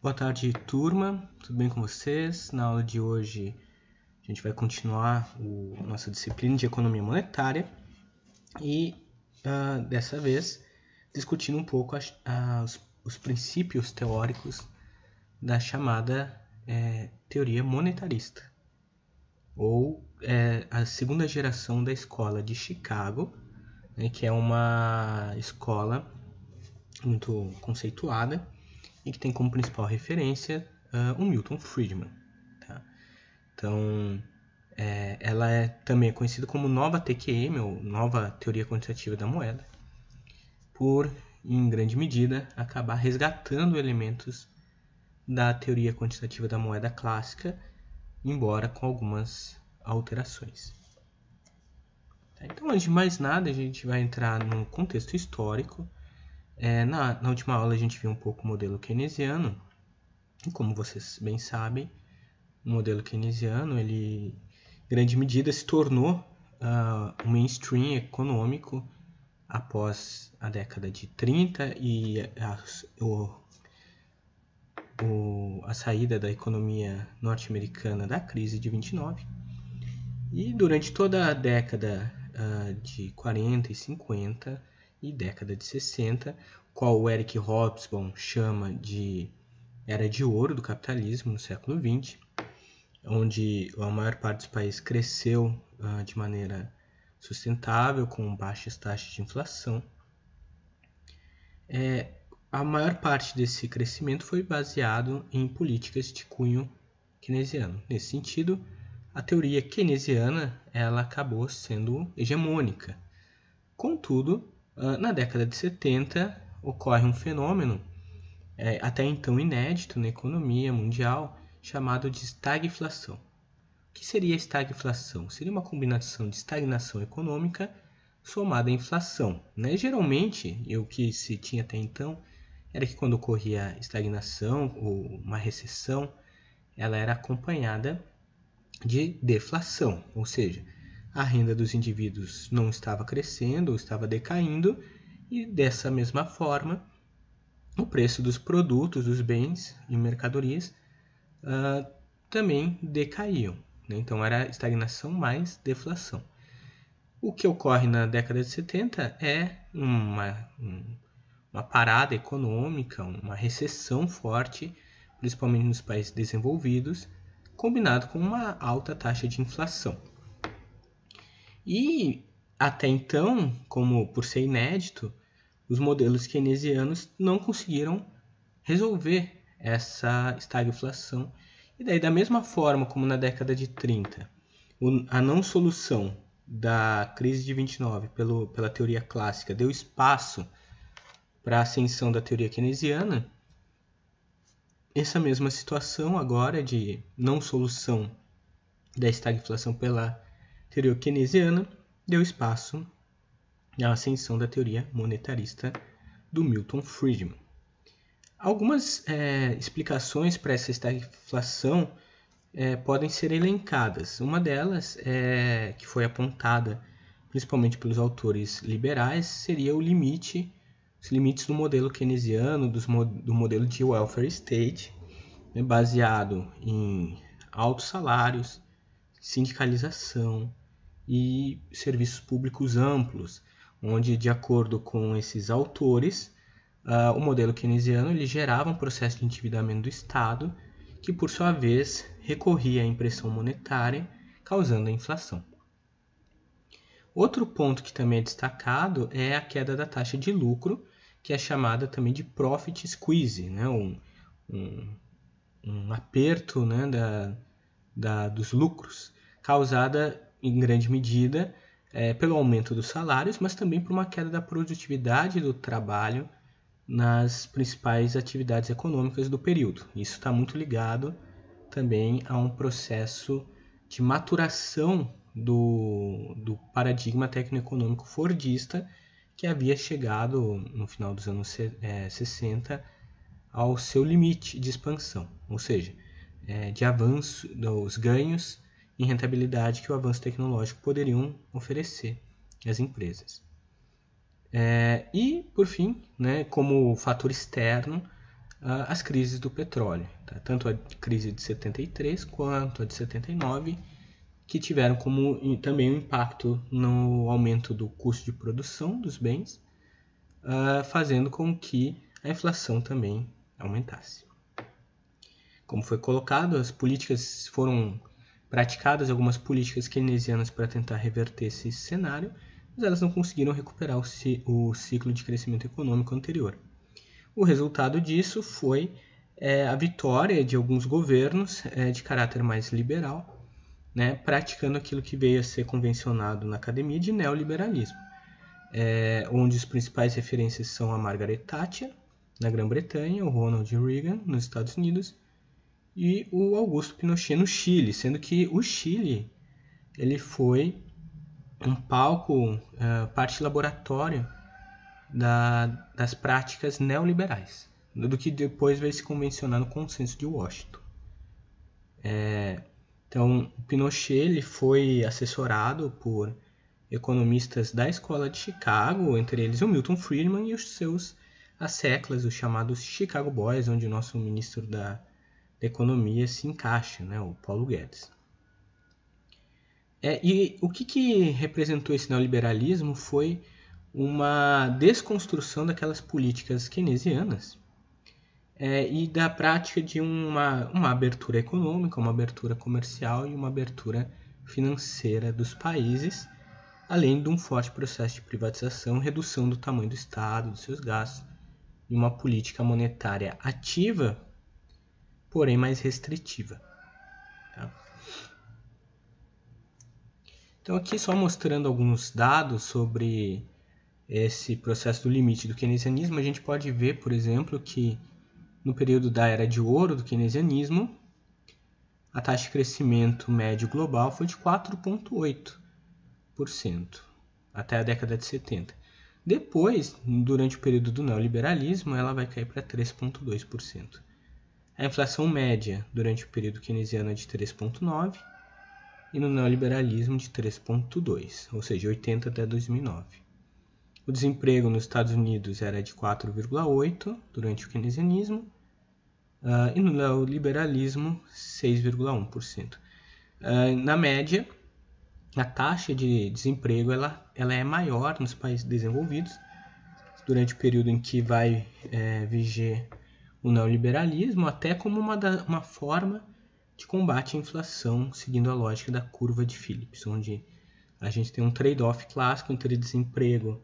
Boa tarde, turma. Tudo bem com vocês? Na aula de hoje, a gente vai continuar nossa disciplina de economia monetária e, dessa vez, discutindo um pouco os princípios teóricos da chamada teoria monetarista, ou a segunda geração da escola de Chicago, né, que é uma escola muito conceituada e que tem como principal referência o Milton Friedman. Tá? Então, ela também é conhecida como nova TQM, ou nova teoria quantitativa da moeda, por, em grande medida, acabar resgatando elementos da teoria quantitativa da moeda clássica, embora com algumas alterações. Então, antes de mais nada, a gente vai entrar no contexto histórico. Na última aula, a gente viu um pouco o modelo keynesiano. E como vocês bem sabem, o modelo keynesiano, ele, em grande medida, se tornou um mainstream econômico após a década de 30 e a saída da economia norte-americana da crise de 29. E durante toda a década de 40 e 50 e década de 60, qual o Eric Hobsbawm chama de Era de Ouro do capitalismo no século XX, onde a maior parte dos países cresceu de maneira sustentável, com baixas taxas de inflação. A maior parte desse crescimento foi baseado em políticas de cunho keynesiano. Nesse sentido, a teoria keynesiana ela acabou sendo hegemônica. Contudo, na década de 70, ocorre um fenômeno até então inédito na economia mundial, chamado de estagflação. O que seria a estagflação? Seria uma combinação de estagnação econômica somada à inflação. Geralmente, o que se tinha até então era que quando ocorria estagnação ou uma recessão, ela era acompanhada de deflação, ou seja, a renda dos indivíduos não estava crescendo ou estava decaindo, e dessa mesma forma, o preço dos produtos, dos bens e mercadorias também decaíam. Então era estagnação mais deflação. O que ocorre na década de 70 é uma parada econômica, uma recessão forte, principalmente nos países desenvolvidos, combinado com uma alta taxa de inflação. E até então, como por ser inédito, os modelos keynesianos não conseguiram resolver essa estagflação. E daí, da mesma forma como na década de 30, a não solução da crise de 29 pela teoria clássica deu espaço para a ascensão da teoria keynesiana, essa mesma situação agora de não solução da estagflação pela teoria keynesiana deu espaço à ascensão da teoria monetarista do Milton Friedman. Algumas explicações para essa estagflação podem ser elencadas. Uma delas, que foi apontada principalmente pelos autores liberais, seria os limites do modelo keynesiano, do modelo de welfare state, baseado em altos salários, sindicalização e serviços públicos amplos, onde, de acordo com esses autores, o modelo keynesiano ele gerava um processo de endividamento do Estado, que, por sua vez, recorria à impressão monetária, causando a inflação. Outro ponto que também é destacado é a queda da taxa de lucro, que é chamada também de profit squeeze, um aperto dos lucros, causada em grande medida pelo aumento dos salários, mas também por uma queda da produtividade do trabalho nas principais atividades econômicas do período. Isso está muito ligado também a um processo de maturação do paradigma tecnoeconômico fordista, que havia chegado no final dos anos 60 ao seu limite de expansão, ou seja, de avanço dos ganhos em rentabilidade que o avanço tecnológico poderiam oferecer às empresas. E, por fim, como fator externo, as crises do petróleo, tá? Tanto a crise de 73 quanto a de 79, que tiveram como também um impacto no aumento do custo de produção dos bens, fazendo com que a inflação também aumentasse. Como foi colocado, as políticas foram praticadas, algumas políticas keynesianas para tentar reverter esse cenário, mas elas não conseguiram recuperar o ciclo de crescimento econômico anterior. O resultado disso foi a vitória de alguns governos de caráter mais liberal, né, praticando aquilo que veio a ser convencionado na academia de neoliberalismo, onde as principais referências são a Margaret Thatcher, na Grã-Bretanha, o Ronald Reagan, nos Estados Unidos, e o Augusto Pinochet no Chile, sendo que o Chile ele foi um palco, parte laboratório das práticas neoliberais, do que depois vai se convencionar no Consenso de Washington. Então, Pinochet ele foi assessorado por economistas da Escola de Chicago, entre eles o Milton Friedman e os seus asseclas, os chamados Chicago Boys, onde o nosso ministro da Economia se encaixa, né, o Paulo Guedes. E o que representou esse neoliberalismo foi uma desconstrução daquelas políticas keynesianas e da prática de uma abertura econômica, uma abertura comercial e uma abertura financeira dos países, além de um forte processo de privatização, redução do tamanho do Estado, dos seus gastos, e uma política monetária ativa, porém mais restritiva. Tá? Então aqui só mostrando alguns dados sobre esse processo do limite do keynesianismo, a gente pode ver, por exemplo, que no período da Era de Ouro do keynesianismo, a taxa de crescimento médio global foi de 4,8% até a década de 70. Depois, durante o período do neoliberalismo, ela vai cair para 3,2%. A inflação média durante o período keynesiano é de 3,9% e no neoliberalismo de 3,2%, ou seja, 80 até 2009. O desemprego nos Estados Unidos era de 4,8% durante o keynesianismo e no neoliberalismo 6,1%. Na média, a taxa de desemprego ela é maior nos países desenvolvidos durante o período em que vai viger o neoliberalismo, até como uma forma de combate à inflação, seguindo a lógica da curva de Phillips, onde a gente tem um trade-off clássico entre desemprego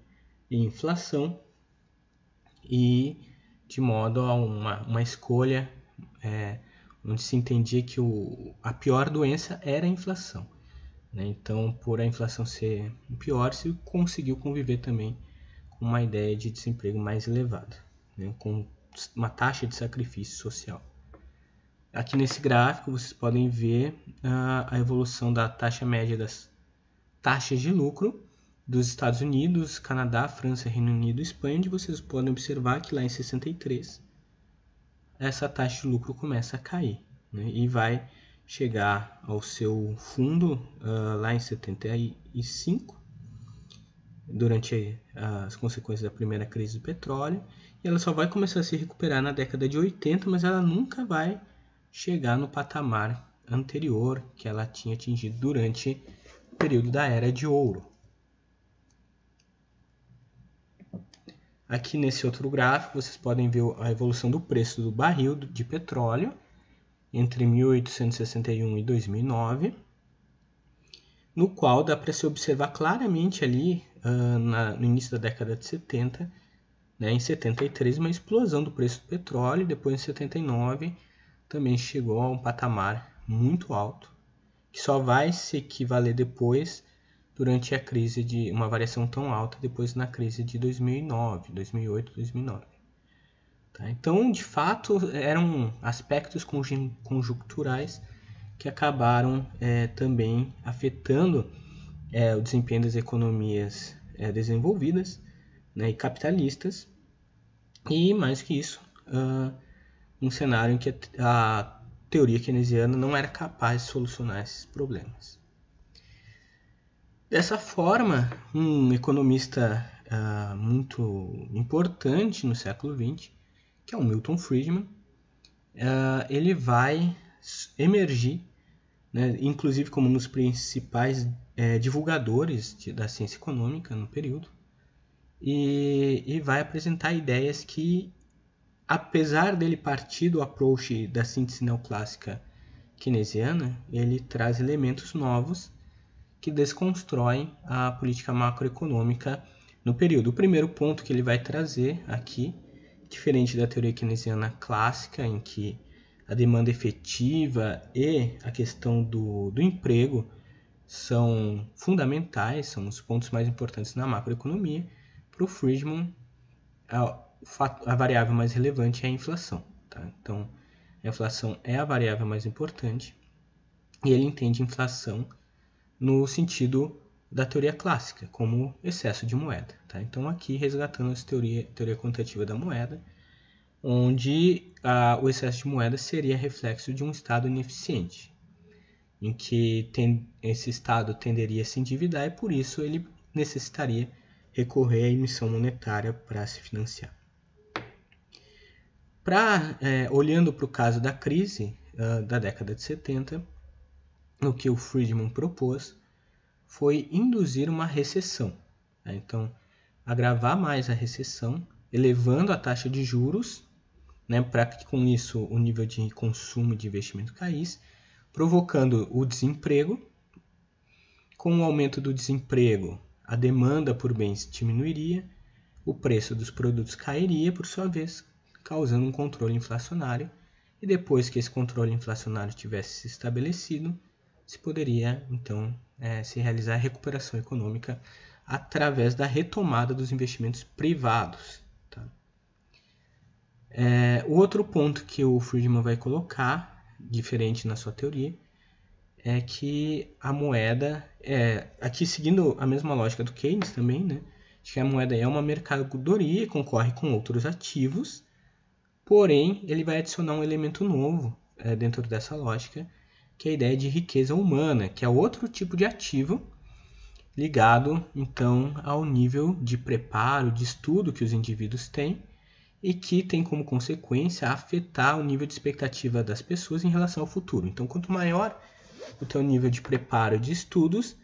e inflação, e de modo a uma escolha onde se entendia que a pior doença era a inflação. Né? Então, por a inflação ser pior, se conseguiu conviver também com uma ideia de desemprego mais elevada, né? Com uma taxa de sacrifício social. Aqui nesse gráfico vocês podem ver a evolução da taxa média das taxas de lucro dos Estados Unidos, Canadá, França, Reino Unido e Espanha, onde vocês podem observar que lá em 63 essa taxa de lucro começa a cair, né? E vai chegar ao seu fundo lá em 75, durante as consequências da primeira crise do petróleo, e ela só vai começar a se recuperar na década de 80, mas ela nunca vai chegar no patamar anterior que ela tinha atingido durante o período da Era de Ouro. Aqui nesse outro gráfico vocês podem ver a evolução do preço do barril de petróleo entre 1861 e 2009, no qual dá para se observar claramente ali no início da década de 70, né, em 73, uma explosão do preço do petróleo, depois em 79 também chegou a um patamar muito alto, que só vai se equivaler depois durante a crise de uma variação tão alta depois na crise de 2008, 2009. Tá? Então, de fato, eram aspectos conjunturais que acabaram também afetando o desempenho das economias desenvolvidas, né, e capitalistas, e mais que isso, um cenário em que a teoria keynesiana não era capaz de solucionar esses problemas. Dessa forma, um economista muito importante no século XX, que é o Milton Friedman, ele vai emergir, né, inclusive como um dos principais divulgadores da ciência econômica no período, e vai apresentar ideias que, apesar dele partir do approach da síntese neoclássica keynesiana, ele traz elementos novos que desconstroem a política macroeconômica no período. O primeiro ponto que ele vai trazer aqui, diferente da teoria keynesiana clássica, em que a demanda efetiva e a questão do emprego são fundamentais, são os pontos mais importantes na macroeconomia, para o Friedman, a variável mais relevante é a inflação. Tá? Então, a inflação é a variável mais importante e ele entende inflação no sentido da teoria clássica, como excesso de moeda. Tá? Então, aqui resgatando essa teoria quantitativa da moeda, onde o excesso de moeda seria reflexo de um estado ineficiente, em que esse estado tenderia a se endividar e, por isso, ele necessitaria recorrer à emissão monetária para se financiar. Olhando para o caso da crise da década de 70, o que o Friedman propôs foi induzir uma recessão. Né? Então, agravar mais a recessão, elevando a taxa de juros, né, para que com isso o nível de consumo e de investimento caísse, provocando o desemprego. Com o aumento do desemprego, a demanda por bens diminuiria, o preço dos produtos cairia, por sua vez, causando um controle inflacionário, e depois que esse controle inflacionário tivesse se estabelecido, se poderia, então, se realizar a recuperação econômica através da retomada dos investimentos privados. Tá? O outro ponto que o Friedman vai colocar, diferente na sua teoria, é que a moeda, aqui seguindo a mesma lógica do Keynes também, né, de que a moeda é uma mercadoria e concorre com outros ativos, porém ele vai adicionar um elemento novo dentro dessa lógica, que é a ideia de riqueza humana, que é outro tipo de ativo ligado então ao nível de preparo, de estudo que os indivíduos têm e que tem como consequência afetar o nível de expectativa das pessoas em relação ao futuro. Então, quanto maior o teu nível de preparo de estudos,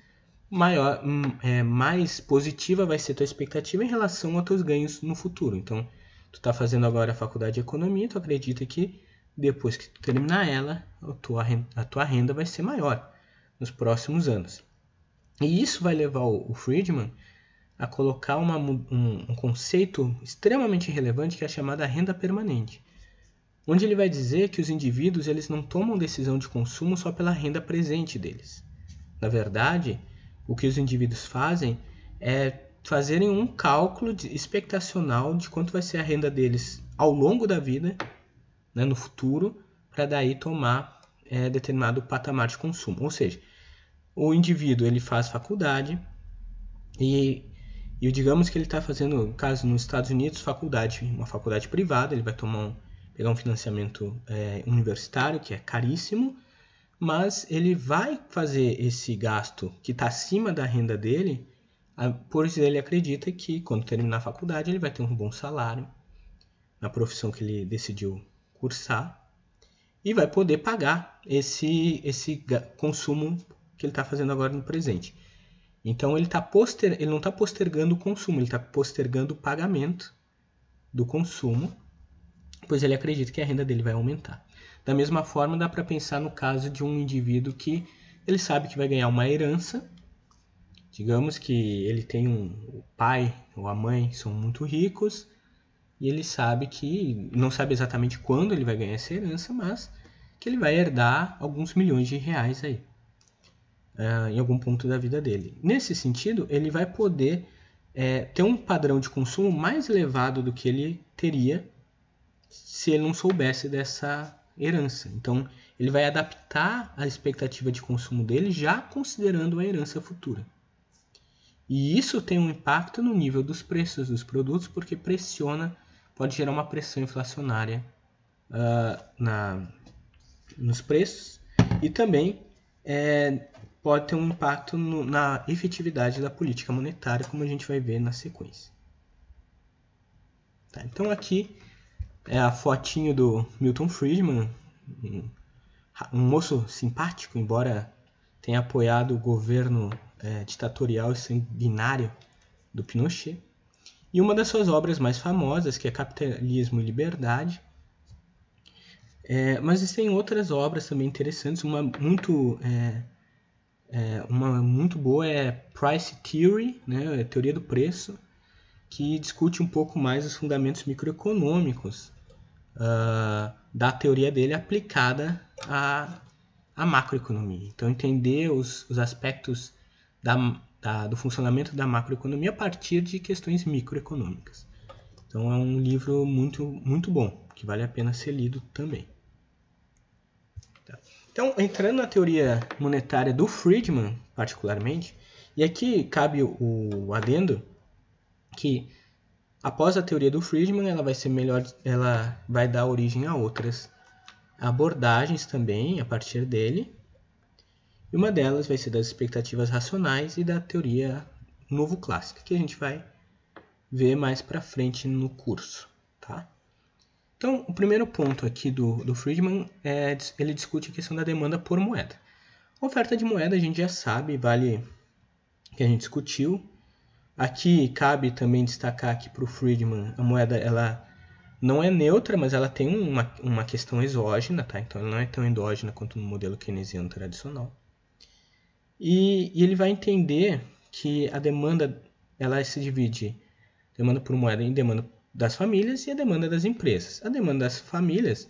mais positiva vai ser a tua expectativa em relação aos teus ganhos no futuro. Então, tu está fazendo agora a faculdade de economia, tu acredita que depois que tu terminar ela, a tua renda vai ser maior nos próximos anos. E isso vai levar o Friedman a colocar um conceito extremamente relevante que é a chamada renda permanente, onde ele vai dizer que os indivíduos eles não tomam decisão de consumo só pela renda presente deles. Na verdade, o que os indivíduos fazem é fazerem um cálculo expectacional de quanto vai ser a renda deles ao longo da vida, né, no futuro, para daí tomar determinado patamar de consumo. Ou seja, o indivíduo ele faz faculdade e digamos que ele está fazendo, no caso nos Estados Unidos, uma faculdade privada, ele vai pegar um financiamento universitário, que é caríssimo, mas ele vai fazer esse gasto que está acima da renda dele, pois ele acredita que quando terminar a faculdade ele vai ter um bom salário na profissão que ele decidiu cursar e vai poder pagar esse consumo que ele está fazendo agora no presente. Então ele não está postergando o consumo, ele está postergando o pagamento do consumo, pois ele acredita que a renda dele vai aumentar. Da mesma forma, dá para pensar no caso de um indivíduo que ele sabe que vai ganhar uma herança. Digamos que ele tem o pai ou a mãe são muito ricos e ele sabe que, não sabe exatamente quando ele vai ganhar essa herança, mas que ele vai herdar alguns milhões de reais aí, em algum ponto da vida dele. Nesse sentido, ele vai poder ter um padrão de consumo mais elevado do que ele teria se ele não soubesse dessa herança. Então, ele vai adaptar a expectativa de consumo dele já considerando a herança futura. E isso tem um impacto no nível dos preços dos produtos, porque pode gerar uma pressão inflacionária nos preços e também pode ter um impacto na efetividade da política monetária, como a gente vai ver na sequência. Tá, então aqui é a fotinho do Milton Friedman, um moço simpático, embora tenha apoiado o governo ditatorial e sanguinário do Pinochet. E uma das suas obras mais famosas, que é Capitalismo e Liberdade. Mas existem outras obras também interessantes. Uma muito boa é Price Theory, né, a teoria do preço, que discute um pouco mais os fundamentos microeconômicos da teoria dele aplicada à macroeconomia. Então, entender os aspectos do funcionamento da macroeconomia a partir de questões microeconômicas. Então, é um livro muito, muito bom, que vale a pena ser lido também. Tá. Então, entrando na teoria monetária do Friedman, particularmente, e aqui cabe o adendo que após a teoria do Friedman, ela vai dar origem a outras abordagens também a partir dele. E uma delas vai ser das expectativas racionais e da teoria novo clássica, que a gente vai ver mais para frente no curso, tá? Então, o primeiro ponto aqui do Friedman ele discute a questão da demanda por moeda. A oferta de moeda a gente já sabe, vale que a gente discutiu. Aqui cabe também destacar que para o Friedman a moeda ela não é neutra, mas ela tem uma questão exógena, tá? Então ela não é tão endógena quanto no modelo keynesiano tradicional. E ele vai entender que a demanda ela se divide demanda por moeda em demanda das famílias e a demanda das empresas. A demanda das famílias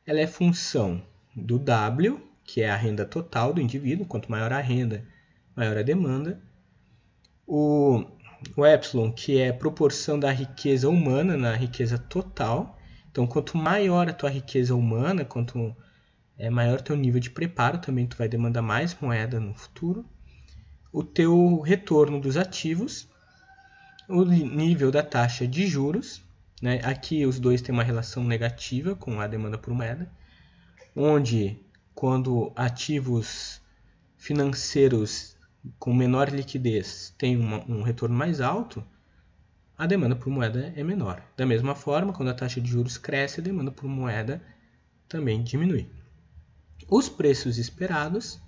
ela é função do W, que é a renda total do indivíduo. Quanto maior a renda, maior a demanda. O epsilon, que é a proporção da riqueza humana na riqueza total. Então, quanto maior a tua riqueza humana, quanto maior o teu nível de preparo, também tu vai demandar mais moeda no futuro. O teu retorno dos ativos, o nível da taxa de juros, né? Aqui os dois têm uma relação negativa com a demanda por moeda, onde quando ativos financeiros com menor liquidez têm um retorno mais alto, a demanda por moeda é menor. Da mesma forma, quando a taxa de juros cresce, a demanda por moeda também diminui. Os preços esperados,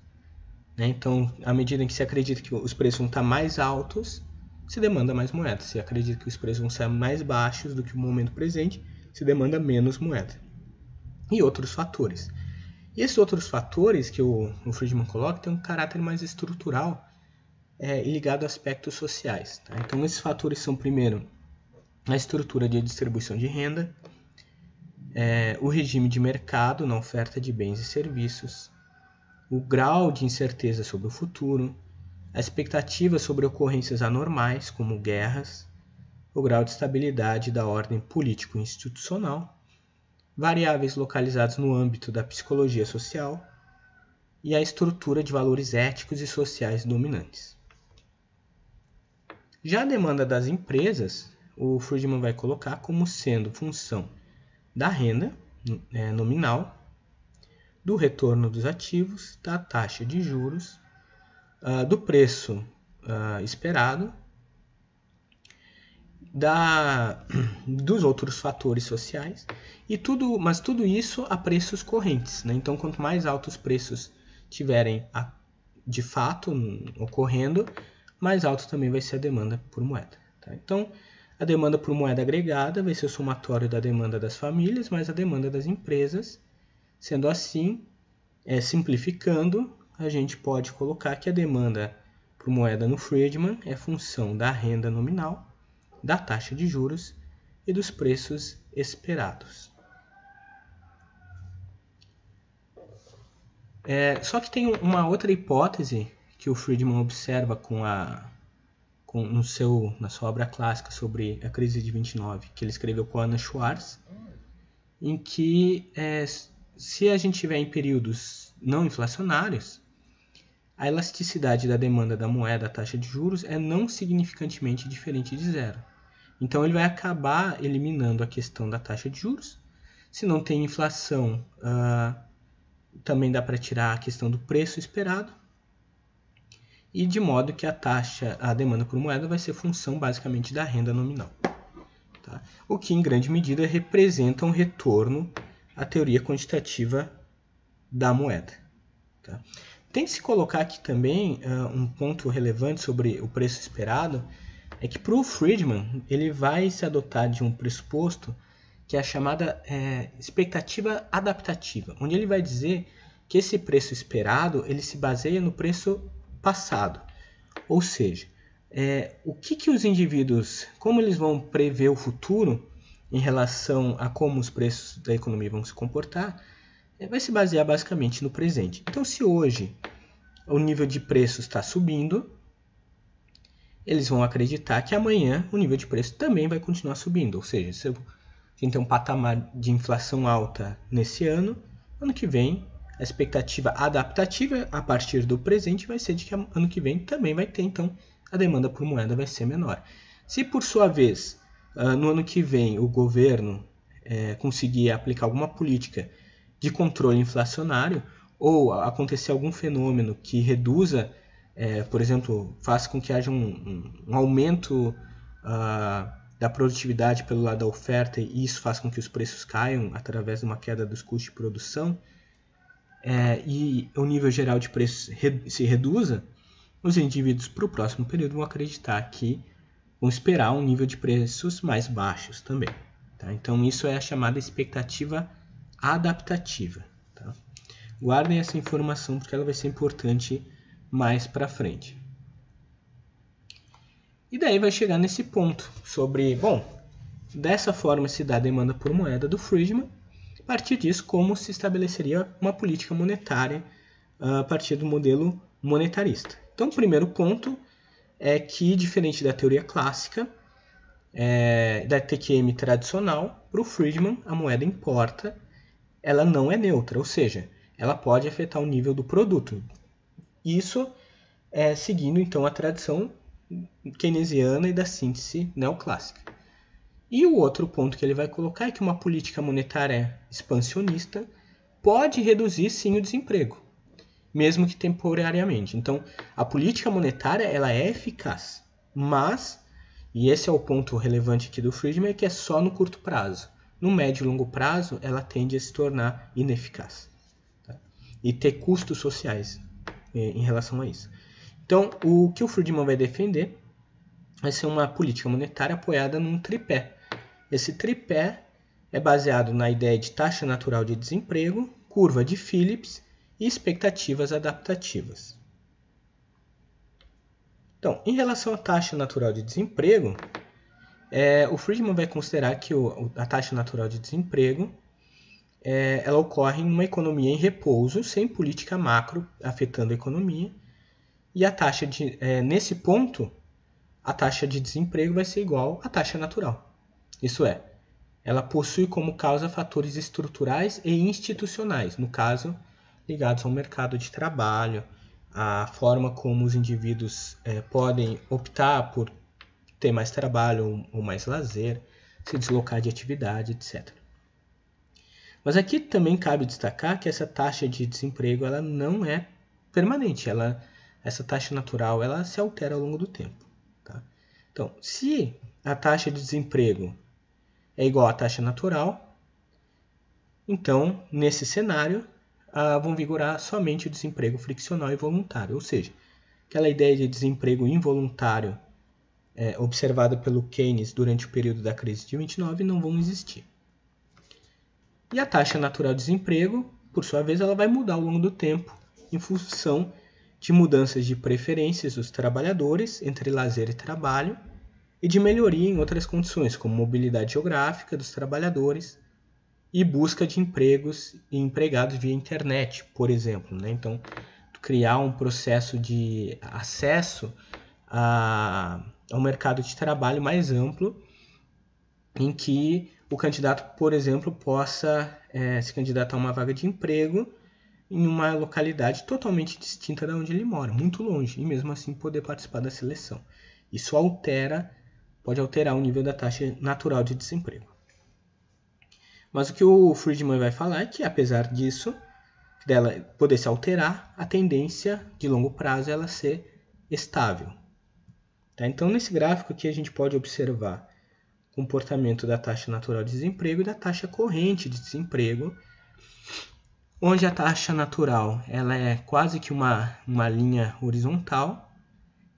né? Então, à medida em que se acredita que os preços vão estar mais altos, se demanda mais moeda. Se acredita que os preços vão ser mais baixos do que o momento presente, se demanda menos moeda. E outros fatores. E esses outros fatores que o Friedman coloca têm um caráter mais estrutural e ligado a aspectos sociais. Tá? Então, esses fatores são, primeiro, a estrutura de distribuição de renda, o regime de mercado na oferta de bens e serviços, o grau de incerteza sobre o futuro, a expectativa sobre ocorrências anormais, como guerras, o grau de estabilidade da ordem político-institucional, variáveis localizados no âmbito da psicologia social e a estrutura de valores éticos e sociais dominantes. Já a demanda das empresas, o Friedman vai colocar como sendo função da renda nominal, do retorno dos ativos, da taxa de juros, do preço esperado, dos outros fatores sociais, mas tudo isso a preços correntes, né? Então, quanto mais altos os preços tiverem de fato ocorrendo, mais alto também vai ser a demanda por moeda. Tá? Então, a demanda por moeda agregada vai ser o somatório da demanda das famílias mais a demanda das empresas. Sendo assim, simplificando, a gente pode colocar que a demanda por moeda no Friedman é função da renda nominal, da taxa de juros e dos preços esperados. Só que tem uma outra hipótese que o Friedman observa na sua obra clássica sobre a crise de 29, que ele escreveu com a Anna Schwartz, em que se a gente tiver em períodos não inflacionários, a elasticidade da demanda da moeda à taxa de juros é não significantemente diferente de zero. Então ele vai acabar eliminando a questão da taxa de juros. Se não tem inflação, também dá para tirar a questão do preço esperado. E de modo que a demanda por moeda vai ser função basicamente da renda nominal. Tá? tá? O que, em grande medida, representa um retorno à teoria quantitativa da moeda. Tá? Tem que se colocar aqui também um ponto relevante sobre o preço esperado, é que para o Friedman ele vai se adotar de um pressuposto que é a chamada expectativa adaptativa, onde ele vai dizer que esse preço esperado ele se baseia no preço passado, ou seja, o que os indivíduos, como eles vão prever o futuro em relação a como os preços da economia vão se comportar, vai se basear basicamente no presente. Então, se hoje o nível de preço está subindo, eles vão acreditar que amanhã o nível de preço também vai continuar subindo. Ou seja, se a gente tem um patamar de inflação alta nesse ano, ano que vem a expectativa adaptativa a partir do presente vai ser de que ano que vem também vai ter, então a demanda por moeda vai ser menor. Se por sua vez, no ano que vem o governo conseguir aplicar alguma política de controle inflacionário ou acontecer algum fenômeno que reduza, por exemplo, faça com que haja um aumento da produtividade pelo lado da oferta e isso faça com que os preços caiam através de uma queda dos custos de produção e o nível geral de preços se reduza, os indivíduos para o próximo período vão acreditar que vão esperar um nível de preços mais baixos também. Tá? Então isso é a chamada expectativa adaptativa. Tá? Guardem essa informação porque ela vai ser importante mais para frente. E daí vai chegar nesse ponto sobre, dessa forma se dá a demanda por moeda do Friedman, a partir disso como se estabeleceria uma política monetária a partir do modelo monetarista. Então o primeiro ponto é que, diferente da teoria clássica, da TQM tradicional, para o Friedman a moeda importa, ela não é neutra, ou seja, ela pode afetar o nível do produto. Isso seguindo então a tradição keynesiana e da síntese neoclássica. E o outro ponto que ele vai colocar é que uma política monetária expansionista pode reduzir sim o desemprego, mesmo que temporariamente. Então, a política monetária ela é eficaz, mas, e esse é o ponto relevante aqui do Friedman, é que é só no curto prazo. No médio e longo prazo, ela tende a se tornar ineficaz, tá? E ter custos sociais em relação a isso. Então, o que o Friedman vai defender vai ser uma política monetária apoiada num tripé. Esse tripé é baseado na ideia de taxa natural de desemprego, curva de Phillips e expectativas adaptativas. Então, em relação à taxa natural de desemprego, o Friedman vai considerar que a taxa natural de desemprego ela ocorre em uma economia em repouso, sem política macro afetando a economia, e nesse ponto, a taxa de desemprego vai ser igual à taxa natural. Isso é, ela possui como causa fatores estruturais e institucionais, no caso, ligados ao mercado de trabalho, a forma como os indivíduos podem optar por ter mais trabalho ou mais lazer, se deslocar de atividade, etc. Mas aqui também cabe destacar que essa taxa de desemprego ela não é permanente, essa taxa natural ela se altera ao longo do tempo. Tá? Então, se a taxa de desemprego é igual à taxa natural, então, nesse cenário, vão vigorar somente o desemprego friccional e voluntário, ou seja, aquela ideia de desemprego involuntário observada pelo Keynes durante o período da crise de 29 não vão existir. E a taxa natural de desemprego, por sua vez, ela vai mudar ao longo do tempo, em função de mudanças de preferências dos trabalhadores entre lazer e trabalho, e de melhoria em outras condições, como mobilidade geográfica dos trabalhadores e busca de empregos e empregados via internet, por exemplo. Né? Então, criar um processo de acesso ao mercado de trabalho mais amplo, em que o candidato, por exemplo, possa se candidatar a uma vaga de emprego em uma localidade totalmente distinta da onde ele mora, muito longe, e mesmo assim poder participar da seleção. Isso pode alterar o nível da taxa natural de desemprego. Mas o que o Friedman vai falar é que, apesar disso, dela poder se alterar, a tendência de longo prazo é ela ser estável. Tá? Então, nesse gráfico aqui a gente pode observar comportamento da taxa natural de desemprego e da taxa corrente de desemprego, onde a taxa natural ela é quase que uma linha horizontal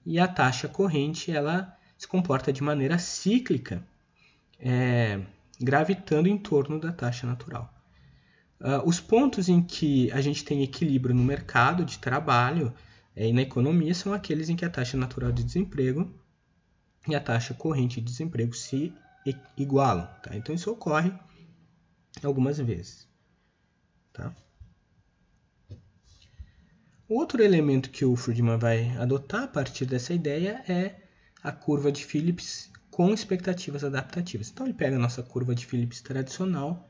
e a taxa corrente ela se comporta de maneira cíclica, gravitando em torno da taxa natural. Os pontos em que a gente tem equilíbrio no mercado de trabalho e na economia são aqueles em que a taxa natural de desemprego e a taxa corrente de desemprego se igualam. Tá? Então, isso ocorre algumas vezes. Tá? Outro elemento que o Friedman vai adotar a partir dessa ideia é a curva de Phillips com expectativas adaptativas. Então, ele pega a nossa curva de Phillips tradicional,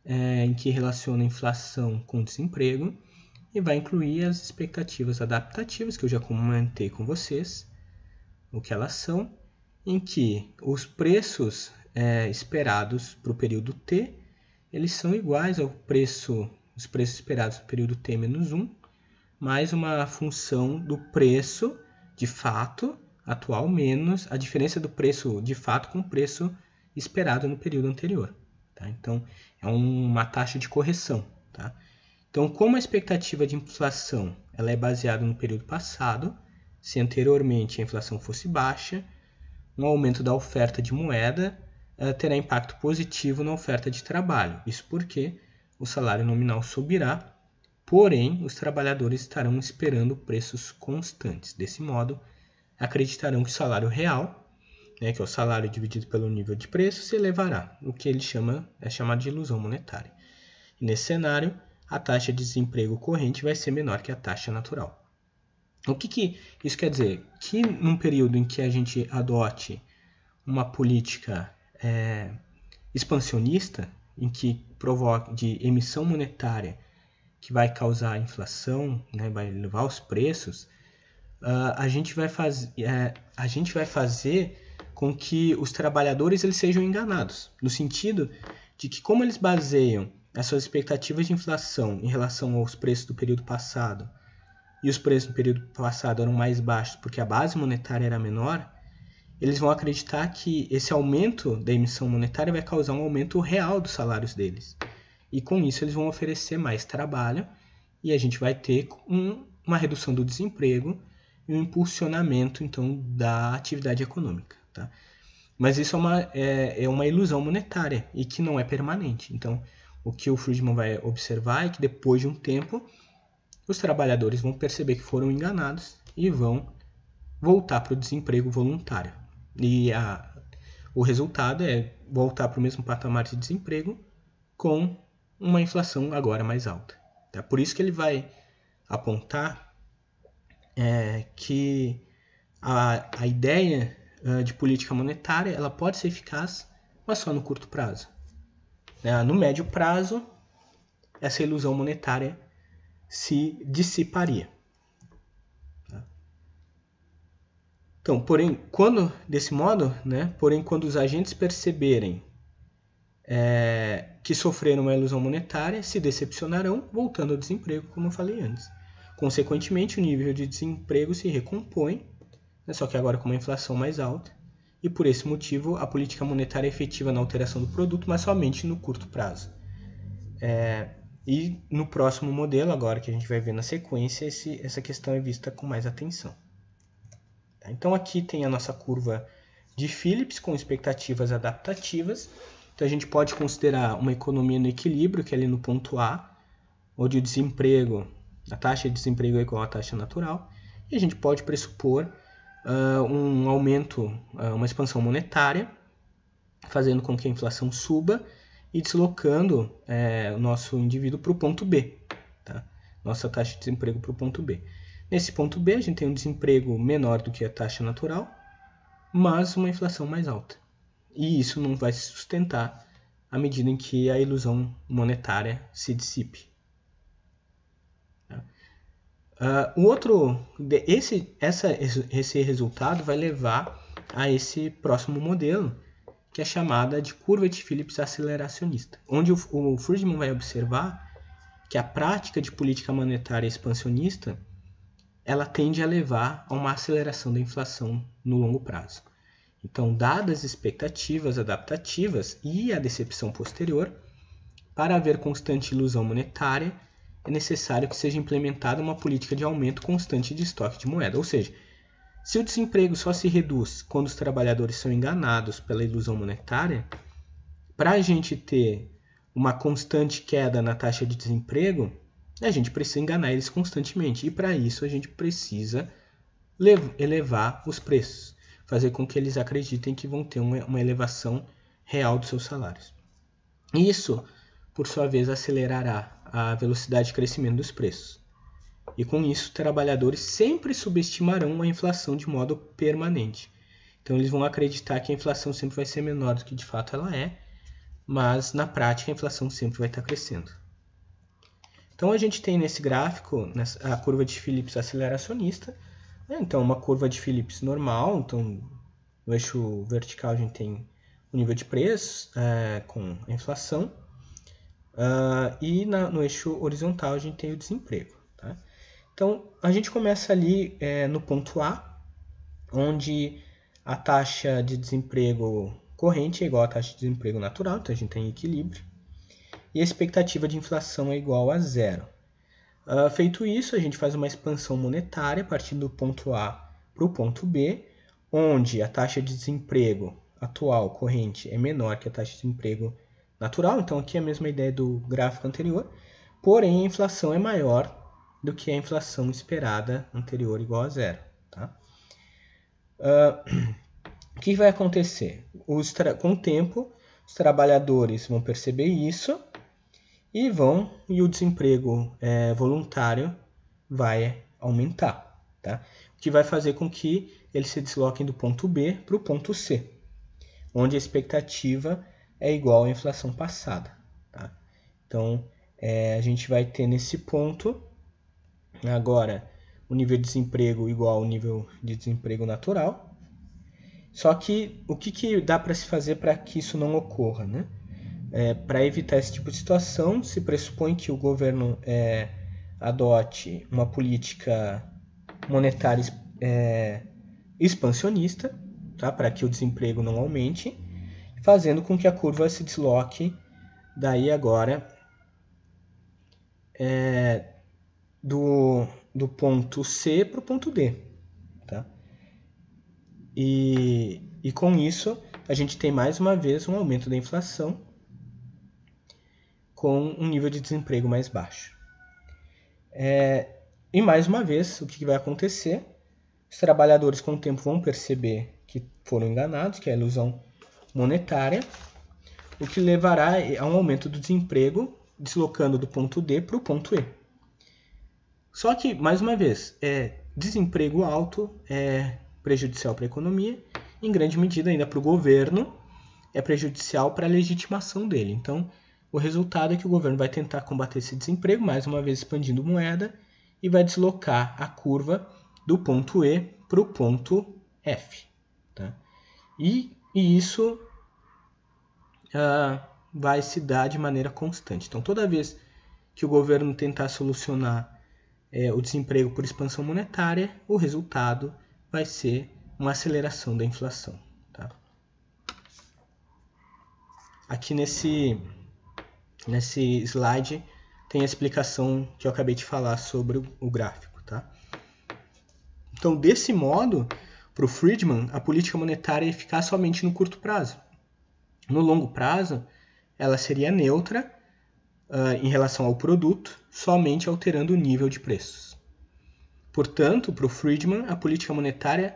em que relaciona a inflação com o desemprego, e vai incluir as expectativas adaptativas, que eu já comentei com vocês, o que elas são, em que os preços esperados para o período T, eles são iguais os preços esperados no período T menos 1, mais uma função do preço de fato atual menos a diferença do preço de fato com o preço esperado no período anterior. Tá? Então, é uma taxa de correção. Tá? Então, como a expectativa de inflação ela é baseada no período passado, se anteriormente a inflação fosse baixa, um aumento da oferta de moeda terá impacto positivo na oferta de trabalho. Isso porque o salário nominal subirá, porém, os trabalhadores estarão esperando preços constantes. Desse modo, acreditarão que o salário real, que é o salário dividido pelo nível de preço, se elevará, o que ele é chamado de ilusão monetária. E nesse cenário, a taxa de desemprego corrente vai ser menor que a taxa natural. O que isso quer dizer? Que num período em que a gente adote uma política expansionista, em que provoque de emissão monetária, que vai causar inflação, vai elevar os preços, a gente vai fazer com que os trabalhadores eles sejam enganados, no sentido de que como eles baseiam as suas expectativas de inflação em relação aos preços do período passado, e os preços no período passado eram mais baixos porque a base monetária era menor, eles vão acreditar que esse aumento da emissão monetária vai causar um aumento real dos salários deles. E com isso eles vão oferecer mais trabalho e a gente vai ter uma redução do desemprego e um impulsionamento então da atividade econômica. Tá? Mas isso é uma ilusão monetária e que não é permanente. Então, o que o Friedman vai observar é que depois de um tempo, os trabalhadores vão perceber que foram enganados e vão voltar para o desemprego voluntário. E o resultado é voltar para o mesmo patamar de desemprego com uma inflação agora mais alta. Tá? Por isso que ele vai apontar que a ideia de política monetária ela pode ser eficaz, mas só no curto prazo. No médio prazo, essa ilusão monetária se dissiparia. Então, porém, quando os agentes perceberem que sofreram uma ilusão monetária, se decepcionarão, voltando ao desemprego, como eu falei antes. Consequentemente, o nível de desemprego se recompõe, só que agora com uma inflação mais alta, e por esse motivo a política monetária é efetiva na alteração do produto, mas somente no curto prazo. E no próximo modelo, agora que a gente vai ver na sequência, essa questão é vista com mais atenção. Então aqui tem a nossa curva de Phillips com expectativas adaptativas. Então a gente pode considerar uma economia no equilíbrio, que é ali no ponto A, onde a taxa de desemprego é igual à taxa natural. E a gente pode pressupor um aumento, uma expansão monetária, fazendo com que a inflação suba e deslocando o nosso indivíduo para o ponto B, tá? Nossa taxa de desemprego para o ponto B. Nesse ponto B, a gente tem um desemprego menor do que a taxa natural, mas uma inflação mais alta. E isso não vai se sustentar à medida em que a ilusão monetária se dissipe. Esse resultado vai levar a esse próximo modelo, que é chamada de curva de Phillips aceleracionista, onde o Friedman vai observar que a prática de política monetária expansionista ela tende a levar a uma aceleração da inflação no longo prazo. Então, dadas as expectativas adaptativas e a decepção posterior, para haver constante ilusão monetária, é necessário que seja implementada uma política de aumento constante de estoque de moeda. Ou seja, se o desemprego só se reduz quando os trabalhadores são enganados pela ilusão monetária, para a gente ter uma constante queda na taxa de desemprego, a gente precisa enganar eles constantemente. E para isso a gente precisa elevar os preços, fazer com que eles acreditem que vão ter uma elevação real dos seus salários. Isso, por sua vez, acelerará a velocidade de crescimento dos preços. E com isso, trabalhadores sempre subestimarão a inflação de modo permanente. Então, eles vão acreditar que a inflação sempre vai ser menor do que de fato ela é, mas na prática a inflação sempre vai estar crescendo. Então, a gente tem nesse gráfico a curva de Phillips aceleracionista. Então, uma curva de Phillips normal. Então, no eixo vertical a gente tem o nível de preços com a inflação. E no eixo horizontal a gente tem o desemprego. Tá? Então, a gente começa ali no ponto A, onde a taxa de desemprego corrente é igual à taxa de desemprego natural, então a gente tem equilíbrio. E a expectativa de inflação é igual a zero. Feito isso, a gente faz uma expansão monetária partindo do ponto A para o ponto B, onde a taxa de desemprego atual corrente é menor que a taxa de desemprego natural. Então, aqui é a mesma ideia do gráfico anterior, porém a inflação é maior do que a inflação esperada anterior igual a zero. Tá? O que vai acontecer? Com o tempo, os trabalhadores vão perceber isso e o desemprego voluntário vai aumentar. Tá? O que vai fazer com que eles se desloquem do ponto B para o ponto C, onde a expectativa é igual à inflação passada. Tá? Então, a gente vai ter nesse ponto, agora, o nível de desemprego igual ao nível de desemprego natural. Só que o que dá para se fazer para que isso não ocorra? Né? Para evitar esse tipo de situação, se pressupõe que o governo adote uma política monetária expansionista, tá? Para que o desemprego não aumente, fazendo com que a curva se desloque daí agora do ponto C para o ponto D. Tá? E com isso, a gente tem mais uma vez um aumento da inflação com um nível de desemprego mais baixo. E mais uma vez, o que vai acontecer? Os trabalhadores com o tempo vão perceber que foram enganados, que é a ilusão monetária, o que levará a um aumento do desemprego, deslocando do ponto D para o ponto E. Só que, mais uma vez, desemprego alto é prejudicial para a economia, em grande medida ainda para o governo, é prejudicial para a legitimação dele. Então, o resultado é que o governo vai tentar combater esse desemprego, mais uma vez expandindo moeda, e vai deslocar a curva do ponto E para o ponto F. Tá? E isso vai se dar de maneira constante. Então, toda vez que o governo tentar solucionar o desemprego por expansão monetária, o resultado vai ser uma aceleração da inflação. Tá? Aqui nesse slide tem a explicação que eu acabei de falar sobre o gráfico. Tá? Então, desse modo, para o Friedman, a política monetária é eficaz somente no curto prazo. No longo prazo, ela seria neutra em relação ao produto, somente alterando o nível de preços. Portanto, para o Friedman, a política monetária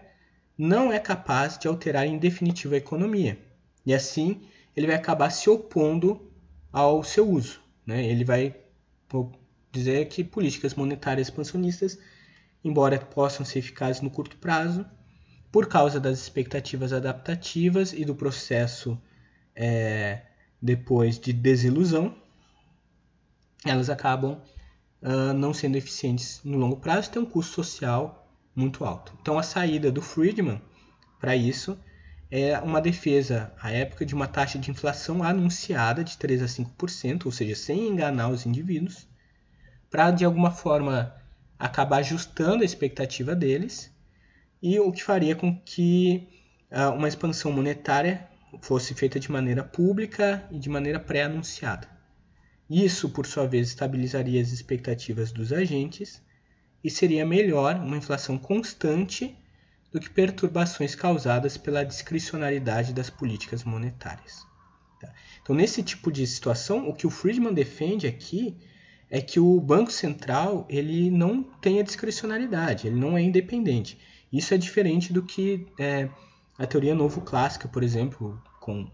não é capaz de alterar em definitivo a economia. E assim, ele vai acabar se opondo ao seu uso. Né? Ele vai dizer que políticas monetárias expansionistas, embora possam ser eficazes no curto prazo, por causa das expectativas adaptativas e do processo depois de desilusão, elas acabam não sendo eficientes no longo prazo e têm um custo social muito alto. Então, a saída do Friedman para isso é uma defesa, à época, de uma taxa de inflação anunciada de 3 a 5%, ou seja, sem enganar os indivíduos, para, de alguma forma, acabar ajustando a expectativa deles, e o que faria com que uma expansão monetária fosse feita de maneira pública e de maneira pré-anunciada. Isso, por sua vez, estabilizaria as expectativas dos agentes e seria melhor uma inflação constante do que perturbações causadas pela discricionariedade das políticas monetárias. Então, nesse tipo de situação, o que o Friedman defende aqui é que o Banco Central ele não tem a discricionariedade, ele não é independente. Isso é diferente do que a teoria novo-clássica, por exemplo, como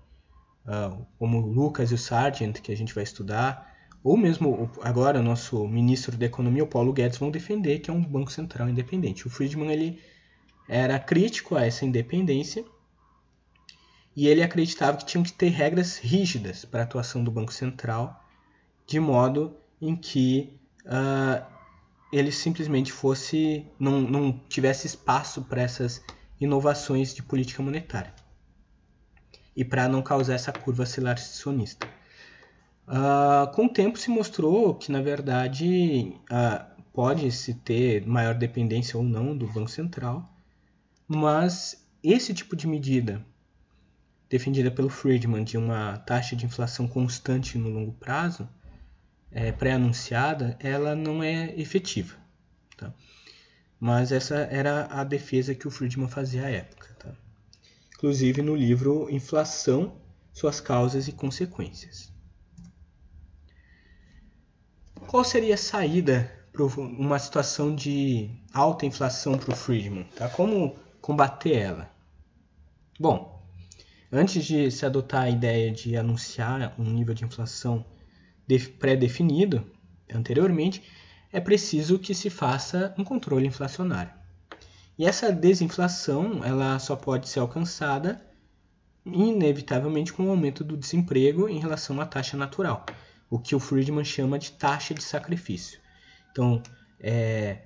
o Lucas e o Sargent, que a gente vai estudar, ou mesmo agora o nosso ministro da Economia, o Paulo Guedes, vão defender que é um Banco Central independente. O Friedman ele era crítico a essa independência e ele acreditava que tinham que ter regras rígidas para a atuação do Banco Central, de modo em que ele simplesmente não tivesse espaço para essas inovações de política monetária e para não causar essa curva aceleracionista. Com o tempo se mostrou que, na verdade, pode-se ter maior dependência ou não do Banco Central, mas esse tipo de medida defendida pelo Friedman de uma taxa de inflação constante no longo prazo, pré-anunciada, ela não é efetiva. Tá? Mas essa era a defesa que o Friedman fazia à época. Tá? Inclusive no livro Inflação, Suas Causas e Consequências. Qual seria a saída para uma situação de alta inflação para o Friedman? Tá? Como combater ela? Bom, antes de se adotar a ideia de anunciar um nível de inflação pré-definido anteriormente, é preciso que se faça um controle inflacionário. E essa desinflação ela só pode ser alcançada inevitavelmente com o aumento do desemprego em relação à taxa natural, o que o Friedman chama de taxa de sacrifício. Então,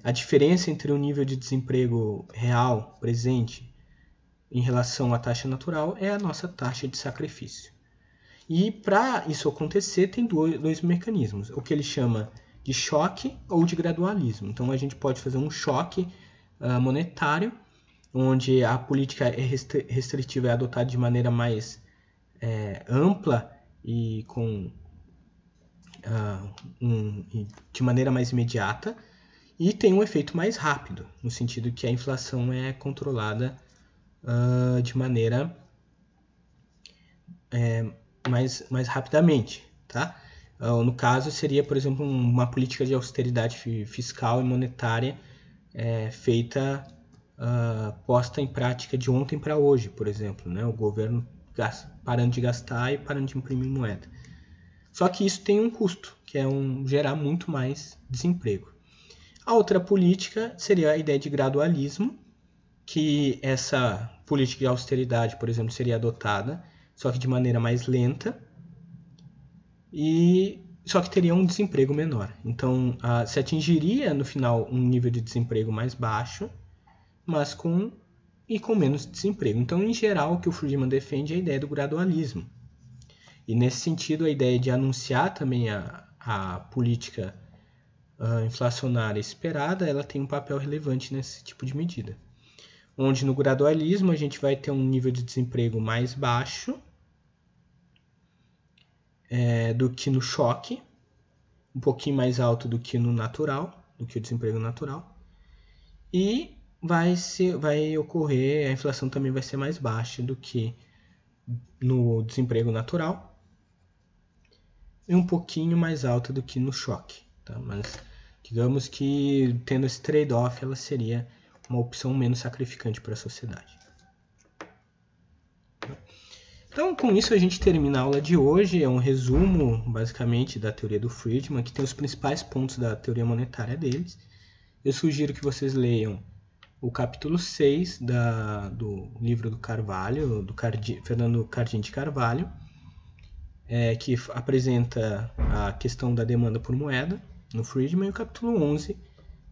a diferença entre o nível de desemprego real presente em relação à taxa natural é a nossa taxa de sacrifício. E para isso acontecer, tem dois mecanismos, o que ele chama de choque ou de gradualismo. Então, a gente pode fazer um choque monetário, onde a política restritiva é adotada de maneira mais ampla e de maneira mais imediata, e tem um efeito mais rápido, no sentido que a inflação é controlada de maneira mais rapidamente. Tá? No caso, seria, por exemplo, uma política de austeridade fiscal e monetária feita, posta em prática de ontem para hoje, por exemplo, né? O governo parando de gastar e parando de imprimir moeda. Só que isso tem um custo, que é gerar muito mais desemprego. A outra política seria a ideia de gradualismo, que essa política de austeridade, por exemplo, seria adotada, só que de maneira mais lenta, só que teria um desemprego menor. Então, se atingiria no final um nível de desemprego mais baixo, mas com menos desemprego. Então, em geral, o que o Friedman defende é a ideia do gradualismo. E nesse sentido, a ideia de anunciar também a política inflacionária esperada, ela tem um papel relevante nesse tipo de medida. Onde no gradualismo a gente vai ter um nível de desemprego mais baixo do que no choque, um pouquinho mais alto do que no natural, do que o desemprego natural, e vai ocorrer, a inflação também vai ser mais baixa do que no desemprego natural e um pouquinho mais alta do que no choque. Tá? Mas digamos que tendo esse trade-off, ela seria uma opção menos sacrificante para a sociedade. Então, com isso a gente termina a aula de hoje. É um resumo, basicamente, da teoria do Friedman, que tem os principais pontos da teoria monetária deles. Eu sugiro que vocês leiam o capítulo 6 do livro do Carvalho, do Fernando Cardim de Carvalho, que apresenta a questão da demanda por moeda no Friedman, e o capítulo 11,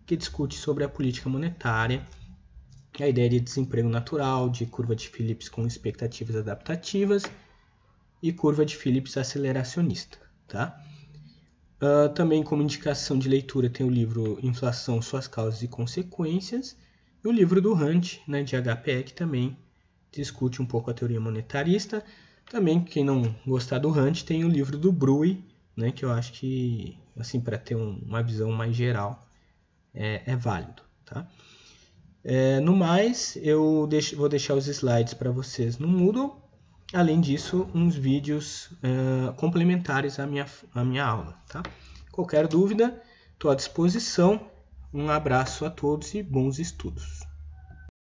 que discute sobre a política monetária, a ideia de desemprego natural, de curva de Phillips com expectativas adaptativas e curva de Phillips aceleracionista. Tá? Também como indicação de leitura tem o livro Inflação, Suas Causas e Consequências, e o livro do Hunt, né, de HPE, que também discute um pouco a teoria monetarista. Também, quem não gostar do Hunt, tem o livro do Brui, né, que eu acho que, assim, para ter uma visão mais geral, é válido. Tá? No mais, vou deixar os slides para vocês no Moodle. Além disso, uns vídeos complementares à minha aula. Tá? Qualquer dúvida, estou à disposição. Um abraço a todos e bons estudos.